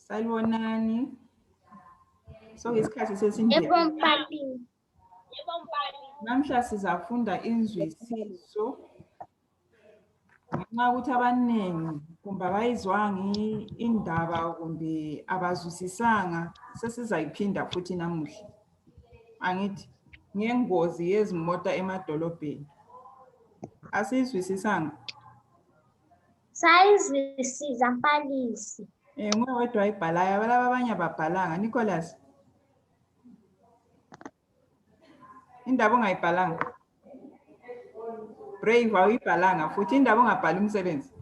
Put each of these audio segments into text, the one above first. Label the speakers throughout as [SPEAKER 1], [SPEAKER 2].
[SPEAKER 1] Salibonani. So isikhathi sesindebele.
[SPEAKER 2] Yebo mphathi.
[SPEAKER 1] Namhla sizafunda inzwisiso. Nxa ukuthi abaningi kumbe abayizwangi indaba kumbe abazwisisanga sesizayiphinda futhi namuhla. Angithi ngengozi yezimota emadolobheni. Asizwisisanga.
[SPEAKER 2] Sayizwisisa mphalisi.
[SPEAKER 1] Nguwe wedwa ayibhalayo, abalaba abanye ababhalanga. Nicholas. Indaba ongayibhalanga. Brave awuyibhalanga futhi indaba ongabhali umsebenzi.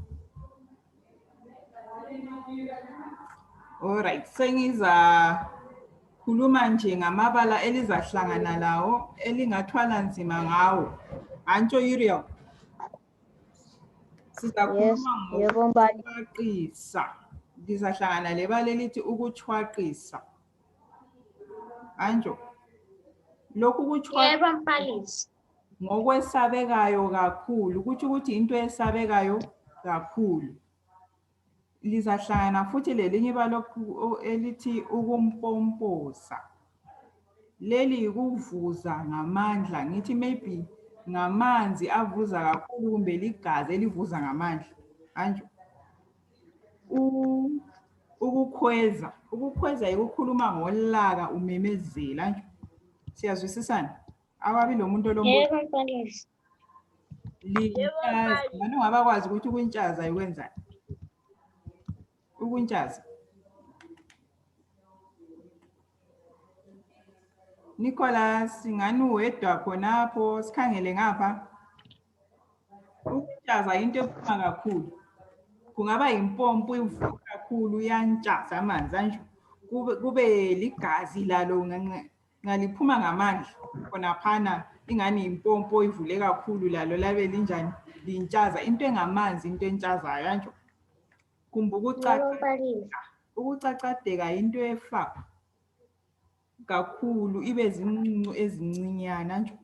[SPEAKER 1] Alright, sengiza khuluma nje ngamabala elizahlangana lawo elingathwala nzima ngawo. Antsho Uriel. Sizakhuluma ngokuchwaqisa. Lizahlangana lebala elithi ukuchwaqisa. Antsho. Lokhu kuchwaqisa.
[SPEAKER 2] Yebo mphalisi.
[SPEAKER 1] Ngokwesabekayo kakhulu, kuthi ukuthi into esabekayo kakhulu. Lizahlangana futhi lelinye ibala elithi ukumpompoza. Leli ukuvuza ngamandla, ngithi maybe ngamanzi avuza kakhulu kumbe ligazi elivuza ngamandla. Anjho. Ukukhweza. Ukukhweza ukukhuluma ngolaka umemezela. Anjho. Siyazwisisana? Awabi lo muntu olombuzo.
[SPEAKER 2] Yebo mphalisi.
[SPEAKER 1] Lintshaza. Manje ungabakwazi ukuthi ukuntshaza ikwenzani? Ukuntshaza. Nicholas, ngani uwedwa khonapho sikhangele ngapha. Ukuntshaza into ephuma kakhulu. Kungaba impompo ivuka kakhulu yantshaza amanzi anjalo. Kube ligazi lalo ngaliphuma ngamandla. Khona phana ingani impompo ivule kakhulu lalo labe linjani lintshaza into engamanzi into entshazayo kanjalo. Kumbe ukucacadeka into efa kakhulu ibe zincinci ezincinyana nje.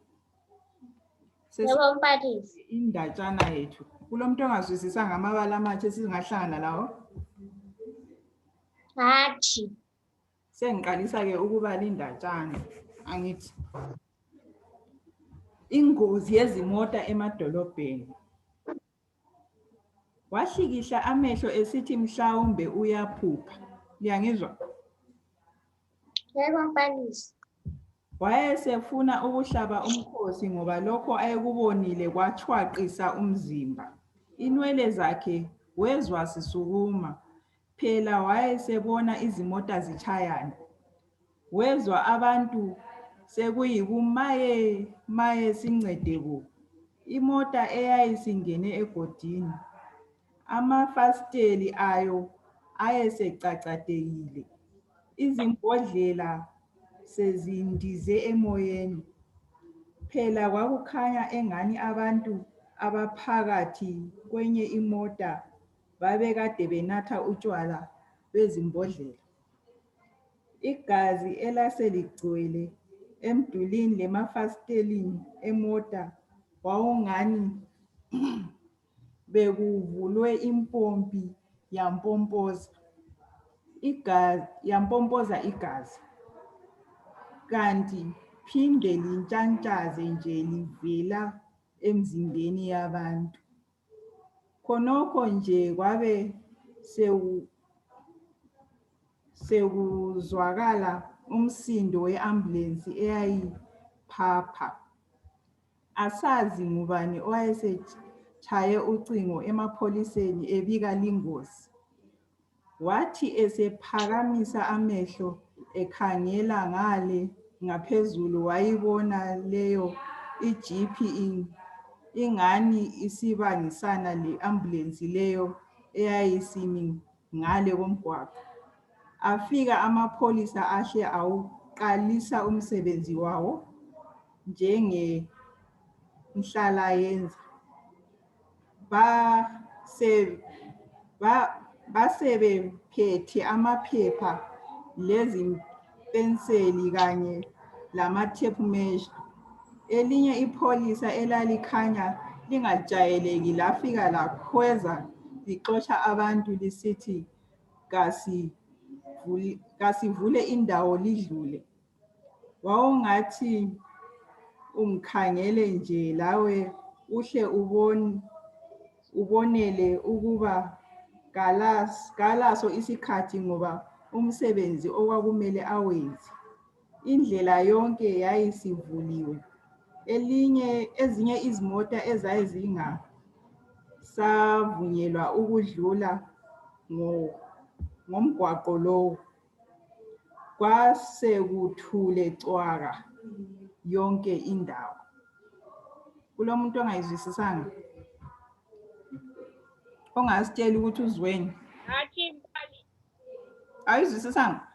[SPEAKER 2] Yebo mphalisi.
[SPEAKER 1] Indatshana yethu. Kulomuntu ongazwisisanga amabala amatshe sizingahlangana lawo.
[SPEAKER 2] Hatshi.
[SPEAKER 1] Sengiqalisa ke ukubala indatshana. Angithi ingozi yezimota emadolobheni. Wahlikihla amehlo esithi mhlawumbe uyaphupha. Liyangizwa?
[SPEAKER 2] Yebo mphalisi.
[SPEAKER 1] Wayesefuna ukuhlaba umkhosi ngoba lokho ayekubonile kwachwaqisa umzimba. Inwele zakhe wezwa sisukuma. Phela wayesebona izimota zichayana. Wezwa abantu sekuyikumaye maye sincede bo. Imota eyayisingene egodini. Amafasteli ayo ayesecacadekile. Izimbodlela sezindize emoyeni. Phela kwakukhanya engani abantu abaphakathi kwenye imota babekade benatha utshwala bezimbodlela. Igazi elaseligcwele emdulini lemafastelini emota wawungani bekuvulwe impompi yampompoza. Yampompoza igazi. Kanti phinde lintshantshaze nje livela emzimbeni yabantu. Khonokho nje kwabe sekuzwakala umsindo weambulance eyayiphapha. Asazi ngubani owayesechaye ucingo emapholiseni ebika lingozi. Wathi esephakamisa amehlo ekhangela ngale ngaphezulu wayibona leyo iJeep ingani isibangisana leambulance leyo eyayisimi ngale komgwaqo. Afika amapholisa ahle awuqalisa umsebenzi wawo njenge nhlala yenza. Basebephethe amaphepha lezi penseli kanye lama-tape measure. Elinye ipholisa elalikhanya lingajayeleki lafika lakhweza lixotsha abantu lisithi kasi kasivule indawo lidlule. Wawungathi umkhangele nje lawe uhle ubonele ukuba kalaso isikhathi ngoba umsebenzi okwakumele awenze. Indlela yonke yayisivuliwe. Ezinye izimota ezazingasavunyelwa ukudlula ngomgwaqo lowo. Kwasekuthule cwaka yonke indawo. Kulomuntu ongayizwisisanga? Ongasitshela ukuthi uzweni? Ayizwisisanga?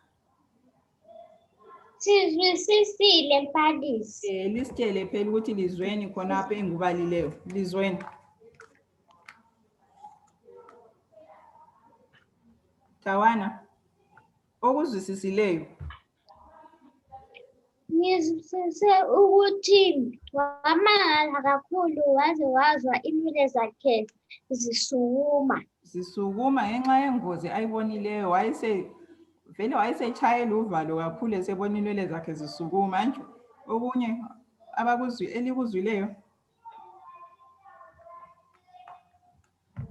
[SPEAKER 2] Sizwisisile mfundisi.
[SPEAKER 1] Lisitshele phela ukuthi lizweni khonapha engubalileyo. Lizweni. Tawana, okuzwisisileyo.
[SPEAKER 2] Ngizwisise ukuthi wamangala kakhulu waze wazwa inwele zakhe zisukuma.
[SPEAKER 1] Zisukuma ngenxa yengozi ayibonileyo. Vele wayesechayela uvalo kakhulu esebona inwele zakhe zisukuma nje. Okunye elikuzwileyo.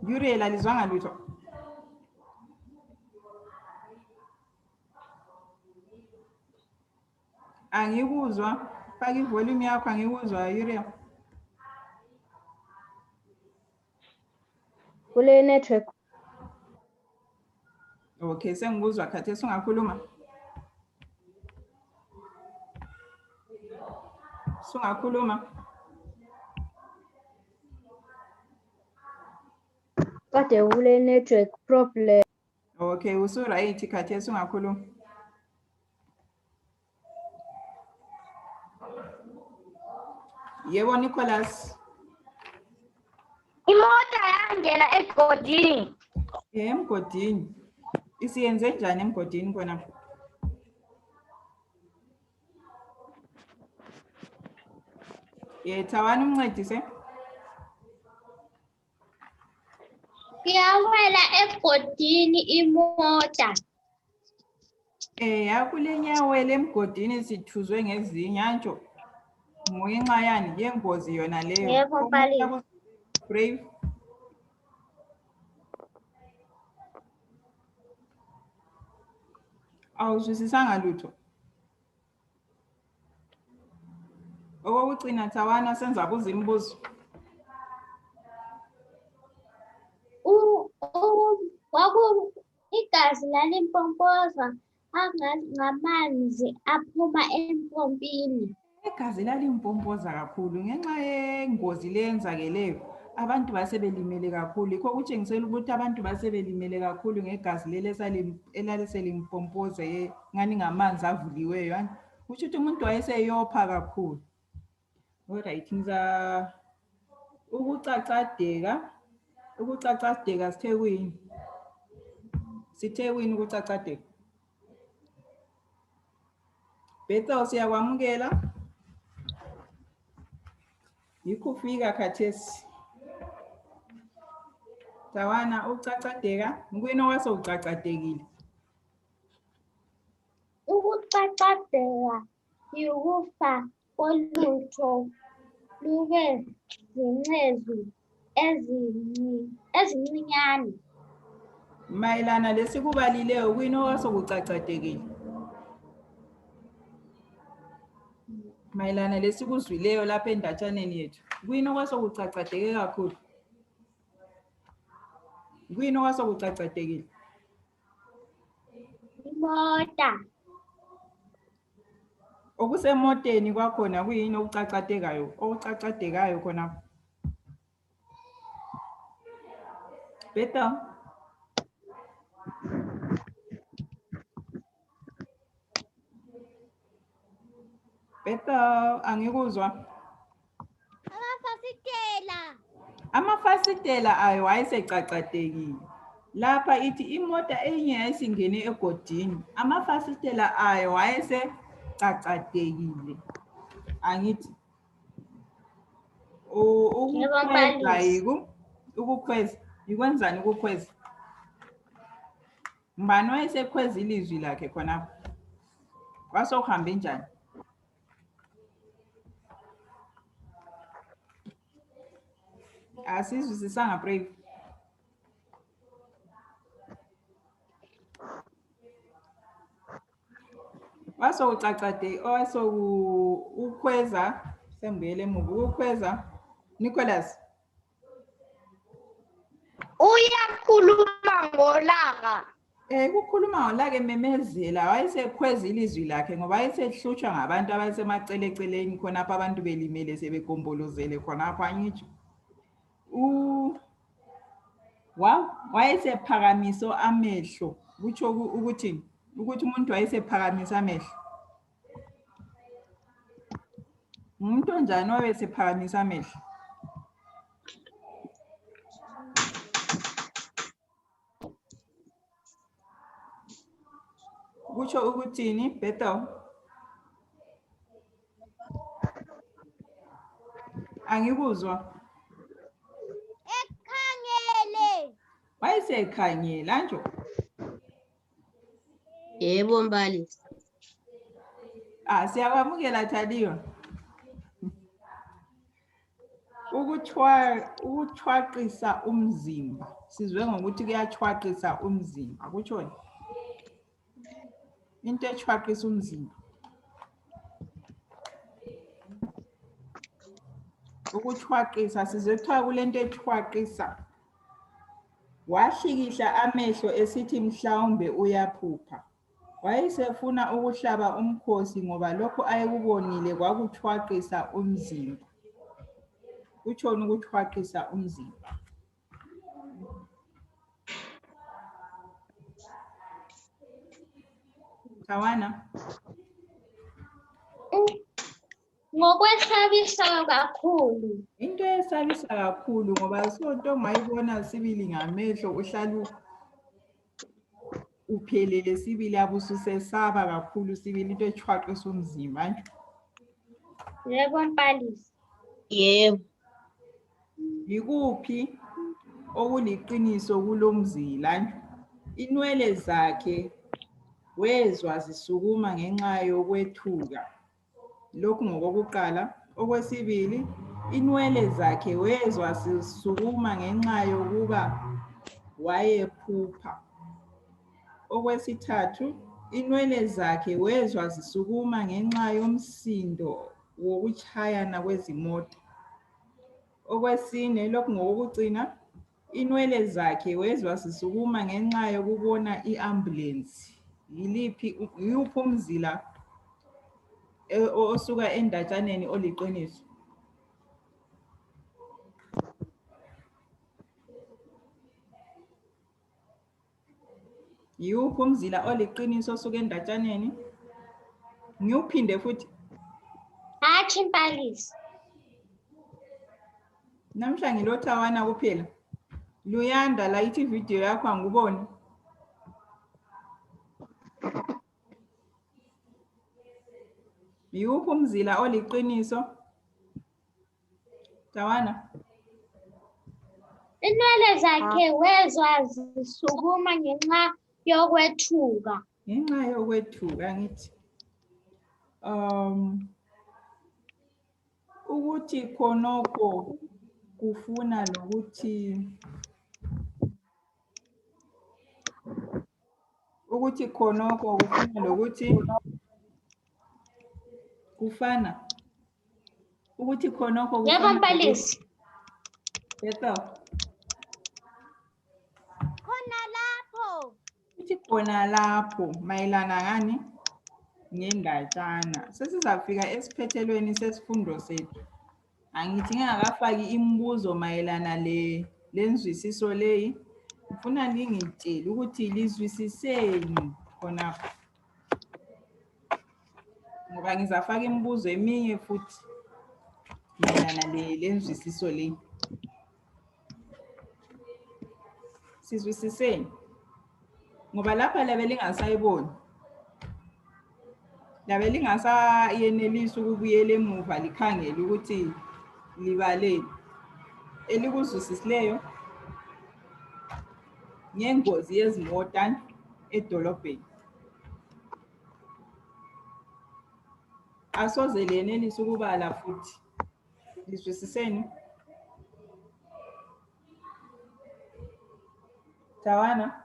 [SPEAKER 1] Uriel alizwanga lutho. Angikuzwa. Faka ivolume yakho, angikuzwa Uriel.
[SPEAKER 3] Kule network.
[SPEAKER 1] Okay, sengikuzwa khathesi ungakhuluma. Sungakhuluma.
[SPEAKER 3] Kade kule network problem.
[SPEAKER 1] Okay, usuright khathesi ungakhuluma. Yebo Nicholas.
[SPEAKER 2] Imota yangena egodini.
[SPEAKER 1] Emgodini. Isiyenze njani emgodini khona? Thawana umncedise.
[SPEAKER 2] Iyawela egodini imota.
[SPEAKER 1] Yakulenyawela emgodini sithuzwe ngezinye nje. Ngenxa yani yengozi yona leyo.
[SPEAKER 2] Yebo mfundisi.
[SPEAKER 1] Brave. Awuzwisisanga lutho. Okugcina Thawana senza kuza imibuzo.
[SPEAKER 2] Igazi lalimpompoza ngamanzi aphuma empompini.
[SPEAKER 1] Igazi lalimpompoza kakhulu ngenxa yengozi leyenzakeleyo. Abantu basebelimele kakhulu. Ikho kutshengisela ukuthi abantu basebelimele kakhulu ngegazi elaliselimpompose ngani ngamanzi avuliweyo. Kusho ukuthi umuntu wayeseyopha kakhulu. Alright, ngiza ukucacadeka sithekweni. Sithekweni ukucacadeka. Bethel siyakwamukela. Yikho ufika khathesi. Tawana ukucacadeka, ngwini owase ucacadekile.
[SPEAKER 2] Ukucacadeka yukufa kolutho lube zincezu ezincinyane.
[SPEAKER 1] Mayelana lesikubalileyo kwini owase ucacadekile. Mayelana lesikuzwileyo lapha endatshaneni yethu. Kwini owase ucacadeke kakhulu. Kwini owase ucacadekile.
[SPEAKER 2] Imota.
[SPEAKER 1] Okusemoteni kwakhona kuyini okucacadekayo khona. Bethel. Bethel, angikuzwa. Amafasitela ayo wayesecacadekile. Lapha ithi imota enye yayisingene egodini. Amafasitela ayo wayesecacadekile. Angithi ukukhweza yikwenzani ukukhweza? Mbani wayesekhweza ilizwi lakhe khonapho? Wasokuhambe njani? Asizwisisanga Brave. Wasowucacade ukhweza sembuyele emuva ukhweza Nicholas.
[SPEAKER 2] Uyakhuluma ngolaka.
[SPEAKER 1] Ukukhuluma ngolake memezela wayesekhweza ilizwi lakhe ngoba wayesehlutshwa ngabantu abasemaceleni khonapha abantu belimele sebegombolozele khonapho angitsho. Wayesephakamise amehlo kutsho ukuthi umuntu wayesephakamise amehlo. Umuntu onjani wayesephakamise amehlo? Kutsho ukuthini Bethel? Angikuzwa.
[SPEAKER 2] Ekhangele.
[SPEAKER 1] Wayesekhangela nje.
[SPEAKER 3] Yebo mbalisi.
[SPEAKER 1] Siyakwamukela Thaliwa. Ukuchwaqisa umzimba. Sizwe ngokuthi kuyachwaqisa umzimba. Kutshoni? Into echwaqisa umzimba. Ukuchwaqisa sizwe kuthiwa kulento echwaqisa. Wahlikihla amehlo esithi mhlawumbe uyaphupha. Wayesefuna ukuhlaba umkhosi ngoba lokho ayekubonile kwakuchwaqisa umzimba. Kutshoni ukuchwaqisa umzimba? Tawana?
[SPEAKER 2] Ngokwesabisa kakhulu.
[SPEAKER 1] Into esabisa kakhulu ngoba sonto ongayibona sibili ngamehlo uhlala uphelele sibili abususesaba kakhulu sibili into echwaqisa umzimba nje.
[SPEAKER 2] Yebo mbalisi.
[SPEAKER 3] Yebo.
[SPEAKER 1] Yikuphi okuliqiniso kulomzila nje? Inwele zakhe wezwa zisukuma ngenxa yokwethuka. Lokhu ngokokuqala. Okwesibili, inwele zakhe wezwa zisukuma ngenxa yokuba wayephupha. Okwesithathu, inwele zakhe wezwa zisukuma ngenxa yomsindo wokuchayana kwezimoto. Okwesine, lokhu ngokugcina, inwele zakhe wezwa zisukuma ngenxa yokubona i-ambulance. Yiphi umzila osuka endatshaneni oliqiniso? Yiphi umzila oliqiniso osuka endatshaneni? Ngiuphinde futhi.
[SPEAKER 2] Hatshi mbalisi.
[SPEAKER 1] Namhla ngiloThawana kuphela. Luyanda la ithi video yakho anguboni. Yiphi umzila oliqiniso? Tawana.
[SPEAKER 2] Inwele zakhe wezwa zisukuma ngenxa yokwethuka.
[SPEAKER 1] Ngenxa yokwethuka ngithi. Ukuthi khonokho kufuna lokuthi khonokho kufuna lokuthi kufana. Ukuthi khonokho kufana.
[SPEAKER 2] Yebo mbalisi.
[SPEAKER 1] Bethel.
[SPEAKER 2] Khona lapho.
[SPEAKER 1] Uthi khona lapho mayelana ngani? Ngendatshana. Sesizafika esiphethelweni sesifundo sethu. Angithi ngingakafaki imibuzo mayelana lenzwisiso leyi. Ngifuna ningitshele ukuthi lizwisiseni khonapho. Ngoba ngizafaka imibuzo eminye futhi mayelana lenzwisiso leyi. Sizwisiseni? Ngoba lapha labe lingasayiboni. Labe lingasayenelisi ukubuyela emuva likhangele ukuthi libaleni. Elikuzwisisileyo ngengozi yezimota edolobheni. Asoze lenelise ukubala futhi. Lizwisiseni? Tawana?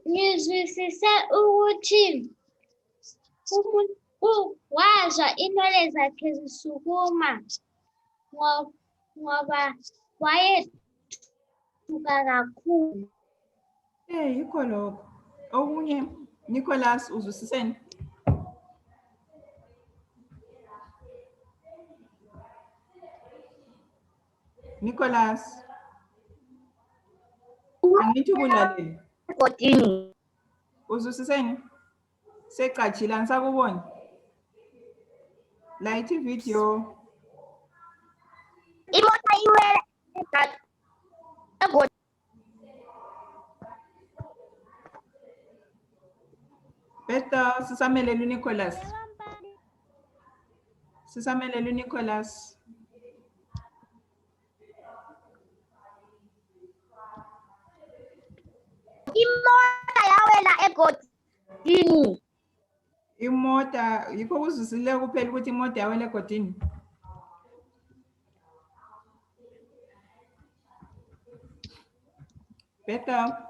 [SPEAKER 2] Ngizwisise ukuthi wazwa inwele zakhe zisukuma ngoba wayethuka kakhulu.
[SPEAKER 1] Yikho lokho. Okunye, Nicholas, uzwisiseni? Nicholas. Angithi ukulalela.
[SPEAKER 2] Egodini.
[SPEAKER 1] Uzwisiseni? Secatshile angisakuboni. Light video.
[SPEAKER 2] Imota iwela egodini.
[SPEAKER 1] Besta sisamelele uNicholas. Sisamelele uNicholas.
[SPEAKER 2] Imota yawela egodini.
[SPEAKER 1] Imota, yikho uzwisile kuphela ukuthi imota yawela egodini. Besta.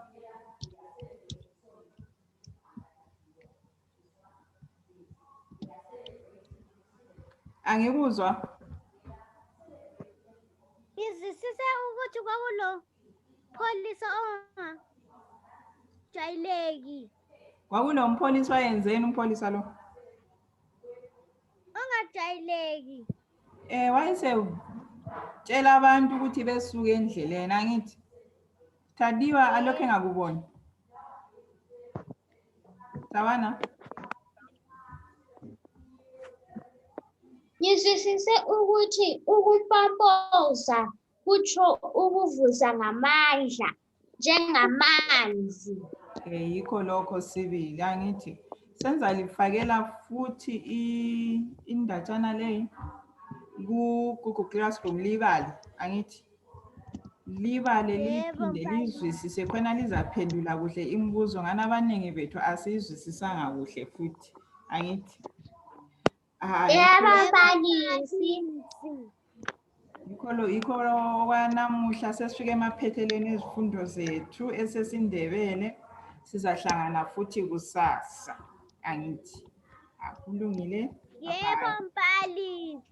[SPEAKER 1] Angikuzwa.
[SPEAKER 2] Ngizwisise ukuthi kwakulo pholisa ongajwayeleki.
[SPEAKER 1] Kwakunompholisa wayenzeni umpholisa lo?
[SPEAKER 2] Ongajwayeleki.
[SPEAKER 1] Wayetshela abantu ukuthi besuke endleleni angithi. Thadiwa alokho engakuboni. Tawana?
[SPEAKER 2] Ngizwisise ukuthi ukumpompoza kutsho ukuvusa ngamandla njengamanzi.
[SPEAKER 1] Yikho lokho sibili angithi. Senza lifakela futhi indatshana leyo ku classroom libale angithi. Libale liphinde lizwisise khona lizaphendula kuhle imibuzo ngani abaningi bethu asizwisisanga kuhle futhi angithi.
[SPEAKER 2] Yebo mfundisi.
[SPEAKER 1] Yikho kwanamuhla sesifike emaphethelweni ezifundo zethu IsiNdebele. Sizahlangana futhi kusasa angithi. Akulungile?
[SPEAKER 2] Yebo mfundisi.